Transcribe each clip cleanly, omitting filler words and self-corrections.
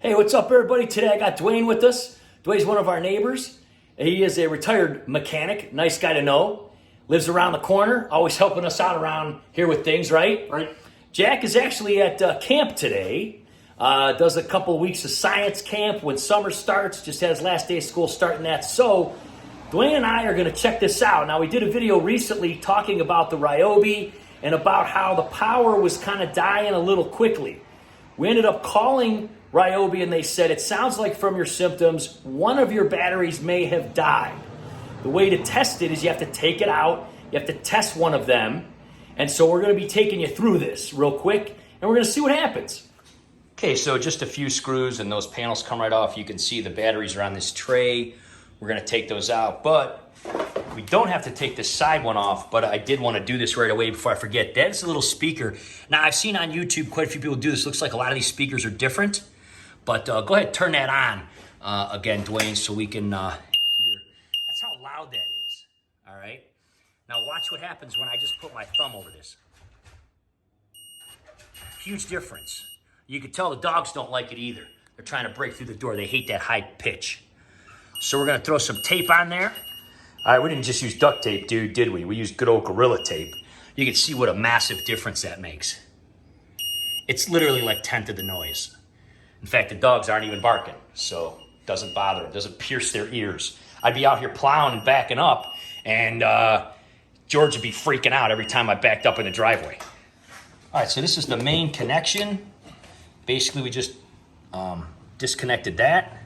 Hey, what's up, everybody? Today I got Dwayne with us. Dwayne's one of our neighbors. He is a retired mechanic, nice guy to know. Lives around the corner, always helping us out around here with things, right? Right. Jack is actually at camp today. Does a couple of weeks of science camp when summer starts. Just had his last day of school starting that. So Dwayne and I are going to check this out. Now, we did a video recently talking about the RYOBI and about how the power was kind of dying a little quickly. We ended up calling RYOBI and they said, it sounds like from your symptoms, one of your batteries may have died. The way to test it is you have to take it out, you have to test one of them, and so we're going to be taking you through this real quick, and we're going to see what happens. Okay, so just a few screws and those panels come right off. You can see the batteries are on this tray. We're going to take those out, but we don't have to take this side one off, but I did want to do this right away before I forget. That's a little speaker. Now, I've seen on YouTube quite a few people do this. Looks like a lot of these speakers are different, but go ahead, turn that on again, Dwayne, so we can hear. That's how loud that is, all right? Now, watch what happens when I just put my thumb over this. Huge difference. You can tell the dogs don't like it either. They're trying to break through the door. They hate that high pitch. So we're gonna throw some tape on there. All right, we didn't just use duct tape, dude, did we? We used good old Gorilla Tape. You can see what a massive difference that makes. It's literally like 1/10 of the noise. In fact, the dogs aren't even barking, so it doesn't bother them, doesn't pierce their ears. I'd be out here plowing and backing up, and George would be freaking out every time I backed up in the driveway. All right, so this is the main connection. Basically, we just disconnected that.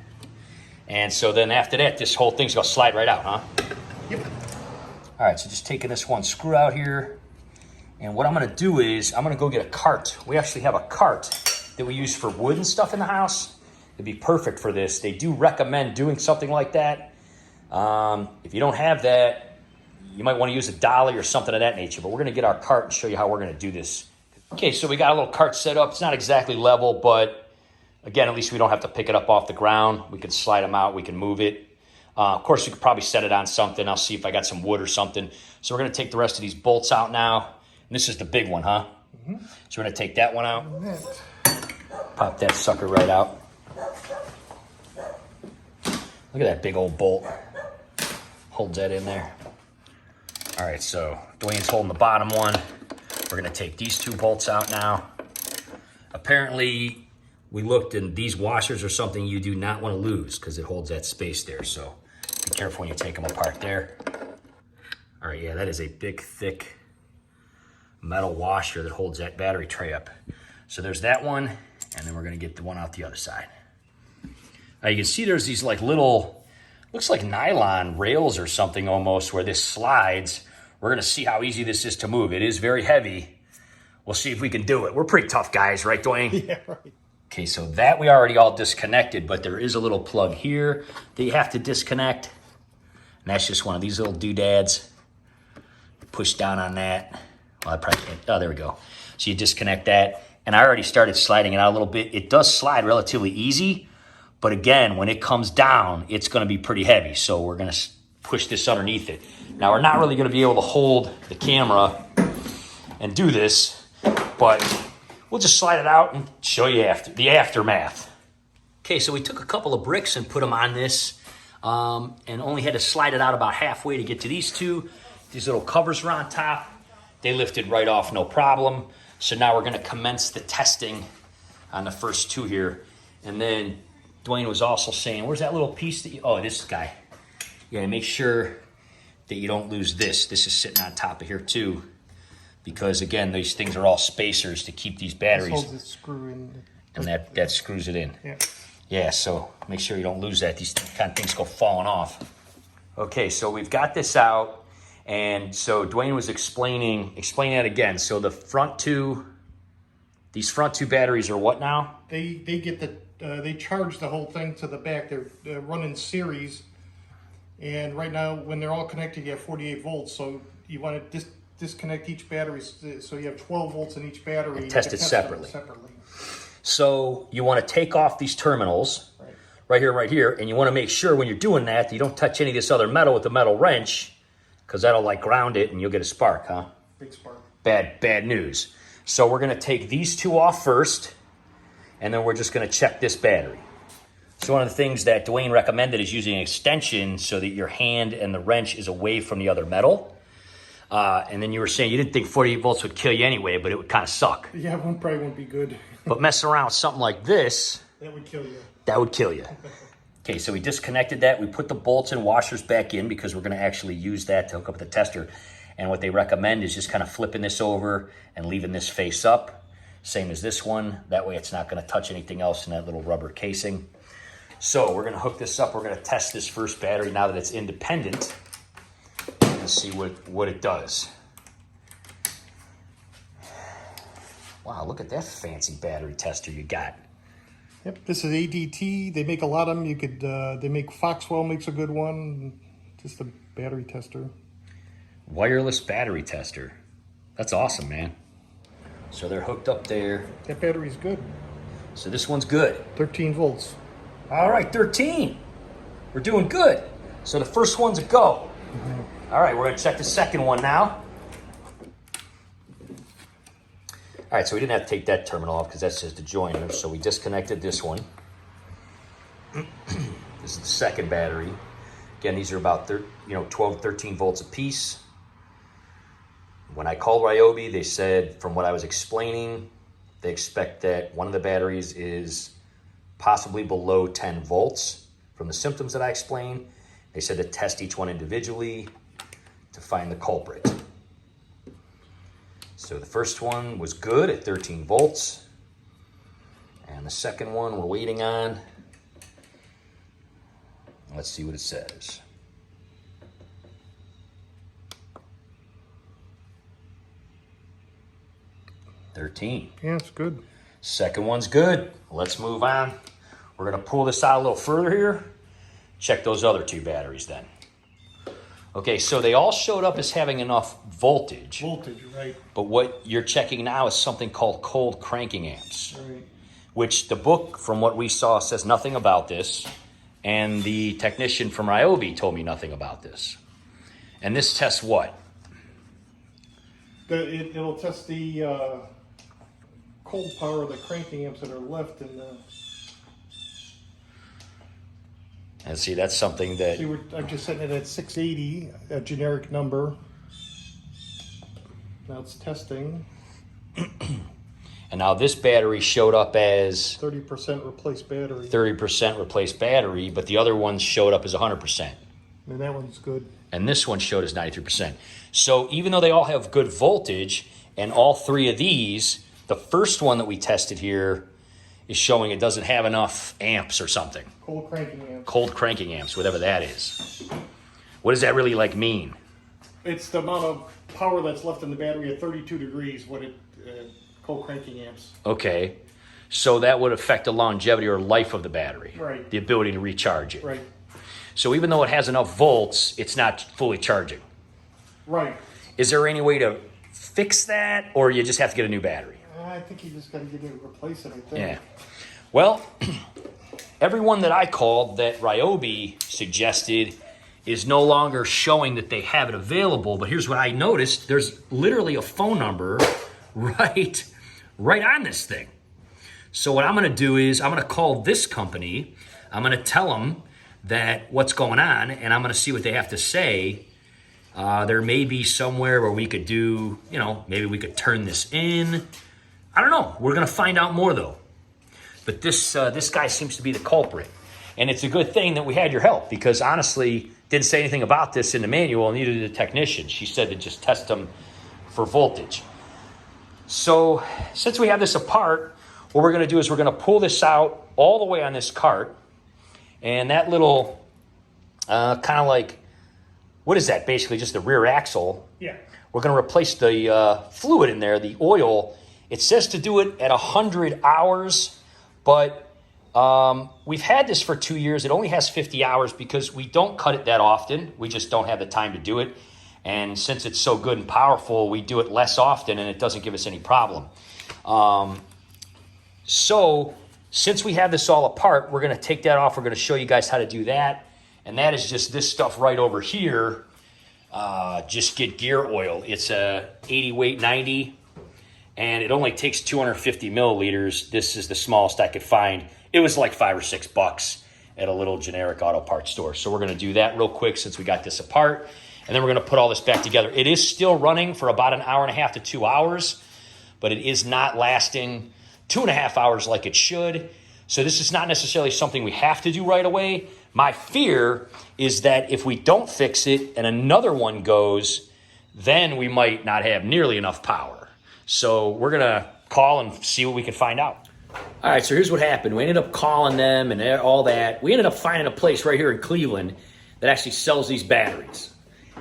And so then after that, this whole thing's gonna slide right out, huh? Yep. All right, so just taking this one screw out here. And what I'm gonna do is, I'm gonna go get a cart. We actually have a cart that we use for wood and stuff in the house. It'd be perfect for this. They do recommend doing something like that. If you don't have that, you might wanna use a dolly or something of that nature, but we're gonna get our cart and show you how we're gonna do this. Okay, so we got a little cart set up. It's not exactly level, but again, at least we don't have to pick it up off the ground. We can slide them out, we can move it. Of course, you could probably set it on something. I'll see if I got some wood or something. So we're gonna take the rest of these bolts out now. And this is the big one, huh? Mm-hmm. So we're gonna take that one out. Pop that sucker right out. Look at that big old bolt. Holds that in there. All right, so Dwayne's holding the bottom one. We're gonna take these two bolts out now. Apparently, we looked and these washers are something you do not want to lose because it holds that space there. So be careful when you take them apart there. All right, yeah, that is a big, thick metal washer that holds that battery tray up. So there's that one, and then we're gonna get the one out the other side. Now you can see there's these like little, looks like nylon rails or something almost where this slides. We're gonna see how easy this is to move. It is very heavy. We'll see if we can do it. We're pretty tough guys, right, Dwayne? Yeah, right. Okay, so that we already all disconnected, but there is a little plug here that you have to disconnect. And that's just one of these little doodads. Push down on that. Well, I probably can't. Oh, there we go. So you disconnect that. And I already started sliding it out a little bit. It does slide relatively easy, but again, when it comes down, it's gonna be pretty heavy. So we're gonna push this underneath it. Now, we're not really gonna be able to hold the camera and do this, but we'll just slide it out and show you the aftermath. Okay, so we took a couple of bricks and put them on this and only had to slide it out about halfway to get to these two. These little covers were on top. They lifted right off, no problem. So now we're gonna commence the testing on the first two here. And then Dwayne was also saying, where's that little piece that oh, this guy. You gotta make sure that you don't lose this. This is sitting on top of here too. Because again, these things are all spacers to keep these batteries. This holds the screw in. And that screws it in. Yeah. Yeah, so make sure you don't lose that. These kind of things go falling off. Okay, so we've got this out. And so Dwayne was explain that again. So the these front two batteries are what now? They get they charge the whole thing to the back. They're running series. And right now, when they're all connected, you have 48 volts. So you want to disconnect each battery, so you have 12 volts in each battery. And test it separately. So you want to take off these terminals, right here, and you want to make sure when you're doing that you don't touch any of this other metal with the metal wrench, because that'll like ground it and you'll get a spark, huh? Big spark. Bad news. So we're going to take these two off first, and then we're just gonna check this battery. So one of the things that Dwayne recommended is using an extension so that your hand and the wrench is away from the other metal. And then you were saying you didn't think 48 volts would kill you anyway, but it would kind of suck. Yeah, one probably won't be good. But messing around with something like this, That would kill you. that would kill you. Okay, so we disconnected that. We put the bolts and washers back in because we're gonna actually use that to hook up the tester. And what they recommend is just kind of flipping this over and leaving this face up. Same as this one. That way it's not gonna touch anything else in that little rubber casing. So we're gonna hook this up. We're gonna test this first battery now that it's independent and see what it does. Wow, look at that fancy battery tester you got. Yep, this is ADT. They make a lot of them. You could, they make Foxwell makes a good one. Just a battery tester. Wireless battery tester. That's awesome, man. So they're hooked up there. That battery's good. So this one's good. 13 volts. All right, 13. We're doing good. So the first one's a go. All right, we're gonna check the second one now. All right, so we didn't have to take that terminal off because that's just a joiner. So we disconnected this one. This is the second battery. Again, these are about 12, 13 volts a piece. When I called RYOBI, they said, from what I was explaining, they expect that one of the batteries is possibly below 10 volts from the symptoms that I explained. They said to test each one individually to find the culprit. So the first one was good at 13 volts. And the second one we're waiting on. Let's see what it says. $13. Yeah, it's good. Second one's good. Let's move on. We're gonna pull this out a little further here. Check those other two batteries then. Okay, so they all showed up as having enough voltage. Voltage, right. But what you're checking now is something called cold cranking amps, Right. which the book, from what we saw, says nothing about this. And the technician from RYOBI told me nothing about this. And this tests what? It'll test the cold power of the cranking amps that are left in the... And see, that's something that... See, I'm just setting it at 680, a generic number. Now it's testing. And now this battery showed up as 30% replaced battery. 30% replaced battery, but the other ones showed up as 100%. And that one's good. And this one showed as 93%. So even though they all have good voltage, and all three of these, the first one that we tested here is showing it doesn't have enough amps or something. Cold cranking amps. Cold cranking amps, whatever that is. What does that really mean? It's the amount of power that's left in the battery at 32 degrees, cold cranking amps. Okay. So that would affect the longevity or life of the battery. Right. The ability to recharge it. Right. So even though it has enough volts, it's not fully charging. Right. Is there any way to fix that, or you just have to get a new battery? I think you just got to replace it, I think. Yeah. Well, everyone that I called that RYOBI suggested is no longer showing that they have it available. But here's what I noticed. There's literally a phone number right on this thing. So what I'm going to do is I'm going to call this company. I'm going to tell them that what's going on, and I'm going to see what they have to say. There may be somewhere where we could do, maybe we could turn this in. I don't know. We're going to find out more, though. But this guy seems to be the culprit. And it's a good thing that we had your help, because honestly, didn't say anything about this in the manual, neither did the technician. She said to just test them for voltage. So since we have this apart, what we're going to do is we're going to pull this out all the way on this cart. And that little kind of like, what is that? Basically just the rear axle. Yeah. We're going to replace the fluid in there, the oil. It says to do it at 100 hours, but we've had this for 2 years. It only has 50 hours because we don't cut it that often. We just don't have the time to do it. And since it's so good and powerful, we do it less often, and it doesn't give us any problem. So since we have this all apart, we're going to take that off. We're going to show you guys how to do that. And that is just this stuff right over here. Just get gear oil. It's a 80 weight 90. and it only takes 250 milliliters. This is the smallest I could find. It was like $5 or $6 at a little generic auto parts store. So we're gonna do that real quick since we got this apart. And then we're gonna put all this back together. It is still running for about an hour and a half to 2 hours, but it is not lasting 2.5 hours like it should. So this is not necessarily something we have to do right away. My fear is that if we don't fix it and another one goes, then we might not have nearly enough power. So we're gonna call and see what we can find out. All right, so here's what happened. We ended up calling them and all that. We ended up finding a place right here in Cleveland that actually sells these batteries.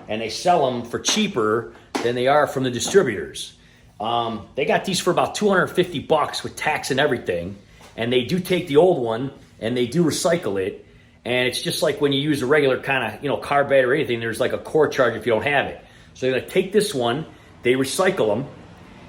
And they sell them for cheaper than they are from the distributors. They got these for about $250 with tax and everything. And they do take the old one and they do recycle it. And it's just like when you use a regular kind of, car battery or anything, there's like a core charge if you don't have it. So they're gonna take this one, they recycle them,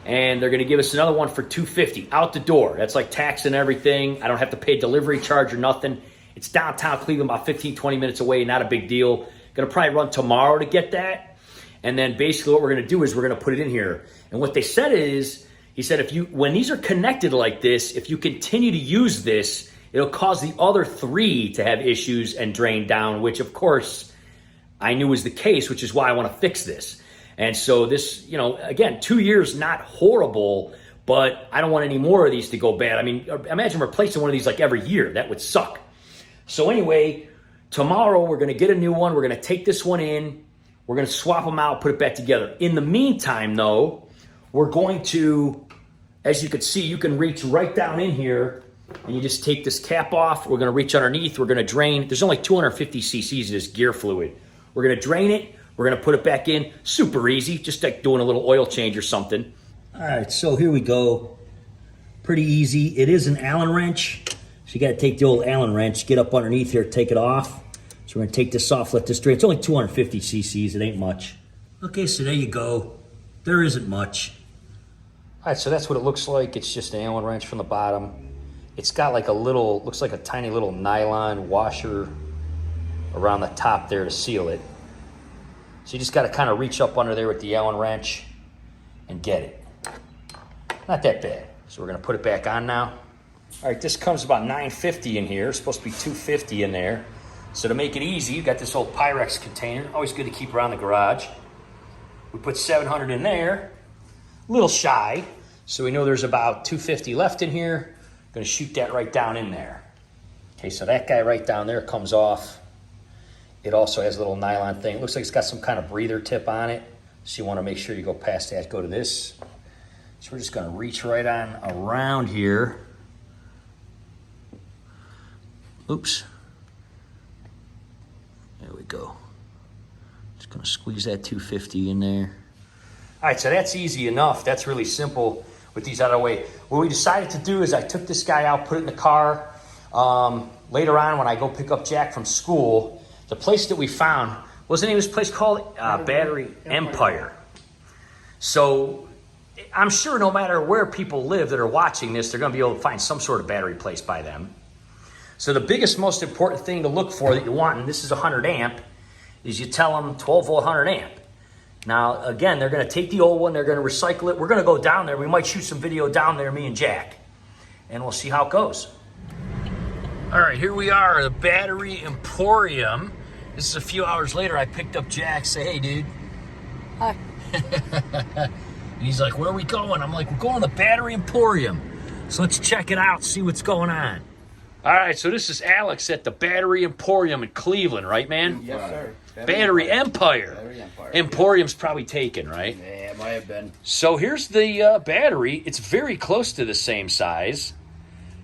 and they're gonna give us another one for $250 out the door. That's like tax and everything. I don't have to pay delivery charge or nothing. It's downtown Cleveland, about 15, 20 minutes away, not a big deal. Gonna probably run tomorrow to get that. And then basically what we're gonna do is we're gonna put it in here. And what they said is, he said, when these are connected like this, if you continue to use this, it'll cause the other 3 to have issues and drain down, which of course I knew was the case, which is why I want to fix this. And so this, again, 2 years, not horrible, but I don't want any more of these to go bad. I mean, imagine replacing one of these like every year. That would suck. So anyway, tomorrow we're going to get a new one. We're going to take this one in. We're going to swap them out, put it back together. In the meantime, though, we're going to, as you can see, you can reach right down in here and you just take this cap off. We're going to reach underneath. We're going to drain. There's only 250 cc's of this gear fluid. We're gonna drain it, we're gonna put it back in, super easy, just like doing a little oil change or something. All right, so here we go. Pretty easy. It is an Allen wrench, so you gotta take the old Allen wrench, get up underneath here, take it off. So we're gonna take this off, let this drain. It's only 250 cc's, it ain't much. Okay, so there you go. There isn't much. All right, so that's what it looks like. It's just an Allen wrench from the bottom. It's got like a little, looks like a tiny little nylon washer around the top there to seal it. So you just got to kind of reach up under there with the Allen wrench and get it. Not that bad. So we're going to put it back on now. All right, this comes about $9.50 in here. It's supposed to be $2.50 in there. So to make it easy, you've got this old Pyrex container. Always good to keep around the garage. We put $700 in there. A little shy. So we know there's about $2.50 left in here. Going to shoot that right down in there. Okay, so that guy right down there comes off. It also has a little nylon thing. It looks like it's got some kind of breather tip on it. So you want to make sure you go past that, go to this. So we're just going to reach right on around here. Oops. There we go. Just going to squeeze that 250 in there. All right, so that's easy enough. That's really simple with these out of the way. What we decided to do is I took this guy out, put it in the car. Later on when I go pick up Jack from school, the place that we found, what's the name of this place called? Battery Empire. So I'm sure no matter where people live that are watching this, they're going to be able to find some sort of battery place by them. So the biggest, most important thing to look for that you want, and this is 100 amp, is you tell them 12 volt 100 amp. Now, again, they're going to take the old one, they're going to recycle it. We're going to go down there. We might shoot some video down there, me and Jack, and we'll see how it goes. All right, here we are, the Battery Emporium. This is a few hours later. I picked up Jack, say, hey, dude. Hi. And he's like, where are we going? I'm like, we're going to the Battery Emporium. So let's check it out, see what's going on. All right, so this is Alex at the Battery Emporium in Cleveland, right, man? Yes, sir. Battery Empire. Battery Empire. Emporium's probably taken, right? Yeah, it might have been. So here's the battery. It's very close to the same size.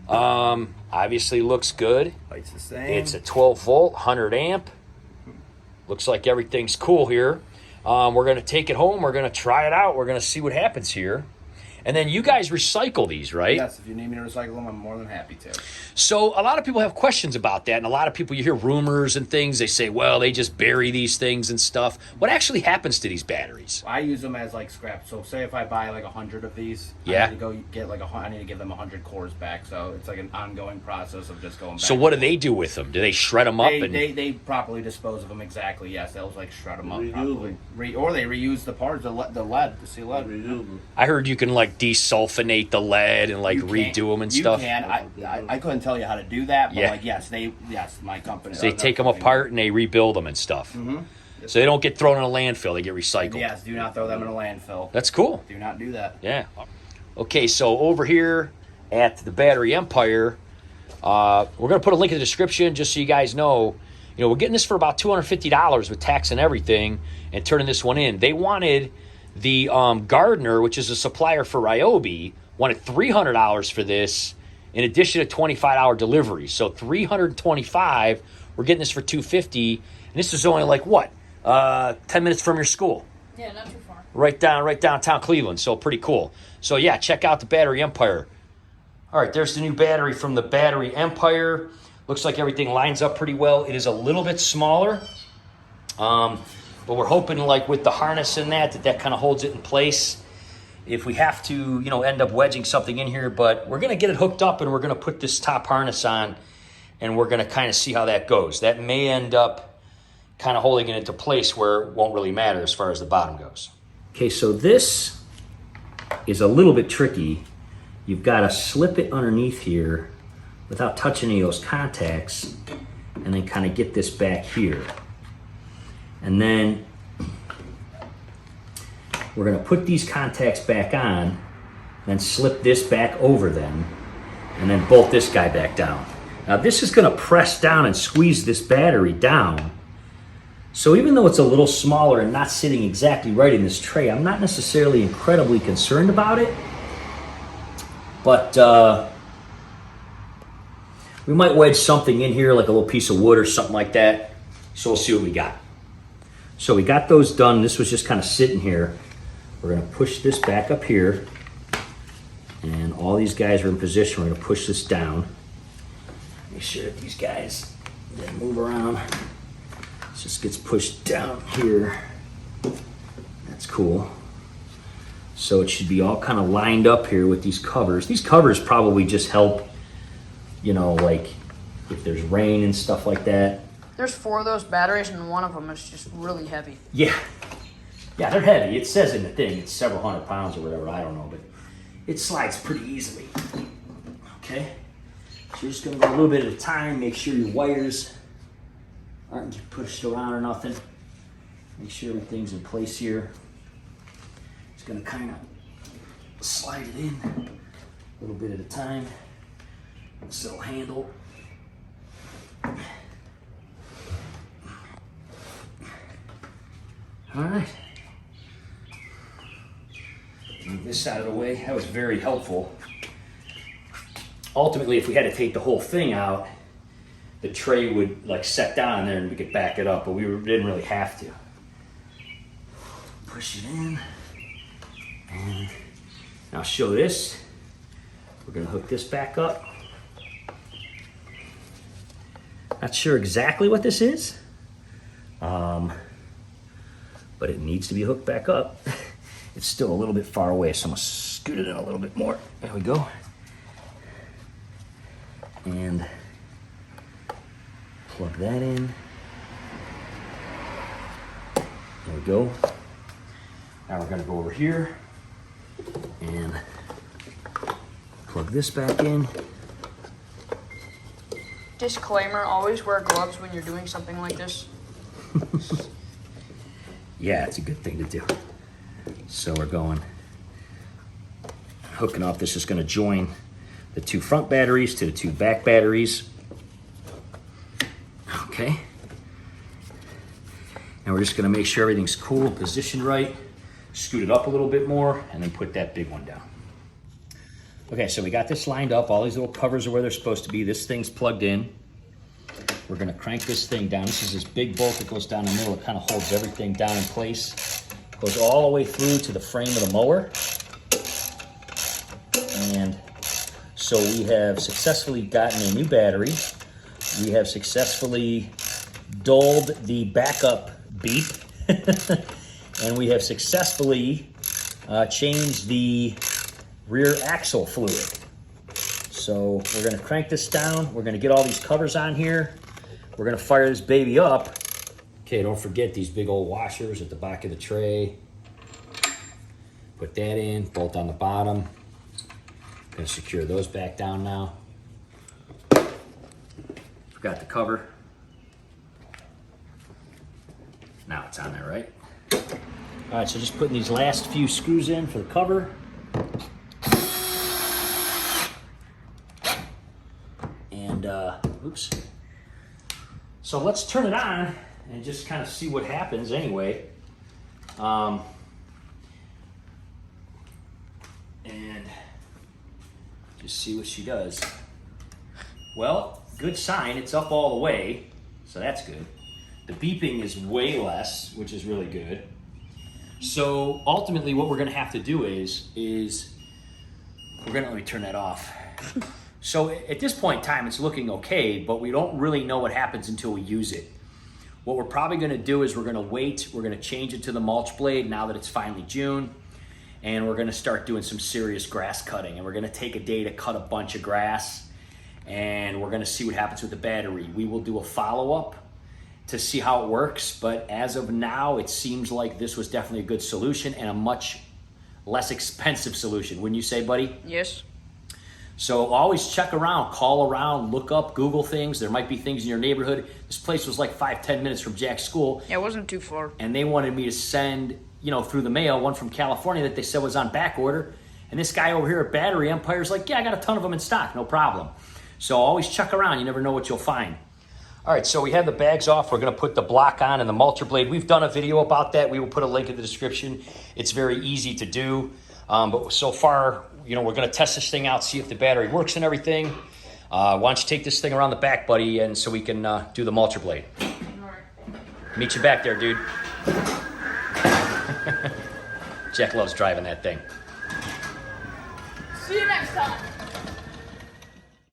Obviously looks good. Light's the same. It's a 12 volt, 100 amp. Looks like everything's cool here. We're going to take it home. We're going to try it out. We're going to see what happens here. And then you guys recycle these, right? Yes, if you need me to recycle them, I'm more than happy to. So a lot of people have questions about that, and a lot of people, you hear rumors and things, they say, well, they just bury these things and stuff. What actually happens to these batteries? I use them as like scrap. So say if I buy like 100 of these, yeah, I need to go get like I need to give them 100 cores back. So it's like an ongoing process of just going back. So what do they do with them? Do they shred them up? They properly dispose of them, exactly, yes. They'll like shred them up properly. Or they reuse the parts, the lead, the lead. I heard you can like like desulfonate the lead and like redo them and stuff? You can. I couldn't tell you how to do that, but Yeah. like yes, my company. So they take them apart and they rebuild them and stuff. So they don't get thrown in a landfill; they get recycled. Yes, do not throw them in a landfill. That's cool. Do not do that. Yeah. Okay, so over here at the Battery Empire, we're gonna put a link in the description just so you guys know. You know, we're getting this for about $250 with tax and everything, and turning this one in. They wanted the Gardner, which is a supplier for RYOBI, wanted $300 for this, in addition to $25 delivery. So $325. We're getting this for $250, and this is only like what, 10 minutes from your school? Yeah, not too far. Right downtown Cleveland. So pretty cool. So yeah, check out the Battery Empire. All right, there's the new battery from the Battery Empire. Looks like everything lines up pretty well. It is a little bit smaller, but we're hoping like with the harness and that kind of holds it in place. If we have to, end up wedging something in here, but we're gonna get it hooked up and we're gonna put this top harness on, and we're gonna kind of see how that goes. That may end up kind of holding it into place where it won't really matter as far as the bottom goes. Okay, so this is a little bit tricky. You've got to slip it underneath here without touching any of those contacts, and then kind of get this back here. And then we're gonna put these contacts back on, then slip this back over them, and then bolt this guy back down. Now this is gonna press down and squeeze this battery down. So even though it's a little smaller and not sitting exactly right in this tray, I'm not necessarily incredibly concerned about it. But we might wedge something in here, like a little piece of wood or something like that. So we'll see what we got. So we got those done. This was just kind of sitting here. We're gonna push this back up here. And all these guys are in position. We're gonna push this down. Make sure that these guys didn't move around. This just gets pushed down here. That's cool. So it should be all kind of lined up here with these covers. These covers probably just help, like if there's rain and stuff like that. There's 4 of those batteries, and one of them is just really heavy. Yeah, they're heavy. It says in the thing it's several hundred pounds or whatever, I don't know, but it slides pretty easily. Okay, so you're just gonna go a little bit at a time, make sure your wires aren't getting pushed around or nothing. Make sure everything's in place here. Just gonna kind of slide it in a little bit at a time. This little handle. All right. Move this out of the way. That was very helpful. Ultimately, if we had to take the whole thing out, the tray would like set down there and we could back it up, but we didn't really have to. Push it in. And now show this. We're gonna hook this back up. Not sure exactly what this is, but it needs to be hooked back up. It's still a little bit far away, so I'm gonna scoot it in a little bit more. There we go. And plug that in. There we go. Now we're gonna go over here and plug this back in. Disclaimer, always wear gloves when you're doing something like this. Yeah, it's a good thing to do. So we're hooking up. This is gonna join the 2 front batteries to the 2 back batteries. Okay. And we're just gonna make sure everything's cool, positioned right, scoot it up a little bit more, and then put that big one down. Okay, so we got this lined up. All these little covers are where they're supposed to be. This thing's plugged in. We're gonna crank this thing down. This is this big bolt that goes down the middle. It kind of holds everything down in place. Goes all the way through to the frame of the mower. And so we have successfully gotten a new battery. We have successfully dulled the backup beep. And we have successfully changed the rear axle fluid. So we're gonna crank this down. We're gonna get all these covers on here. We're gonna fire this baby up. Okay, don't forget these big old washers at the back of the tray. Put that in, bolt on the bottom. Gonna secure those back down now. Forgot the cover. Now it's on there, right? All right, so just putting these last few screws in for the cover. And, oops. So let's turn it on and just kind of see what happens anyway. And just see what she does. Well, good sign, it's up all the way, so that's good. The beeping is way less, which is really good. So ultimately what we're gonna have to do is we're gonna, let me turn that off. So at this point in time, it's looking okay, but we don't really know what happens until we use it. What we're probably gonna do is we're gonna wait, we're gonna change it to the mulch blade now that it's finally June, and we're gonna start doing some serious grass cutting, and we're gonna take a day to cut a bunch of grass, and we're gonna see what happens with the battery. We will do a follow-up to see how it works, but as of now, it seems like this was definitely a good solution and a much less expensive solution. Wouldn't you say, buddy? Yes. So always check around, call around, look up, Google things. There might be things in your neighborhood. This place was like 5-10 minutes from Jack's school. Yeah, it wasn't too far. And they wanted me to send, through the mail, one from California that they said was on back order. And this guy over here at Battery Empire's like, yeah, I got a ton of them in stock, no problem. So always check around. You never know what you'll find. All right, so we have the bags off. We're gonna put the block on and the mulcher blade. We've done a video about that. We will put a link in the description. It's very easy to do. But so far, we're gonna test this thing out, see if the battery works and everything. Why don't you take this thing around the back, buddy, and so we can do the mulcher blade. All right. Meet you back there, dude. Jack loves driving that thing. See you next time.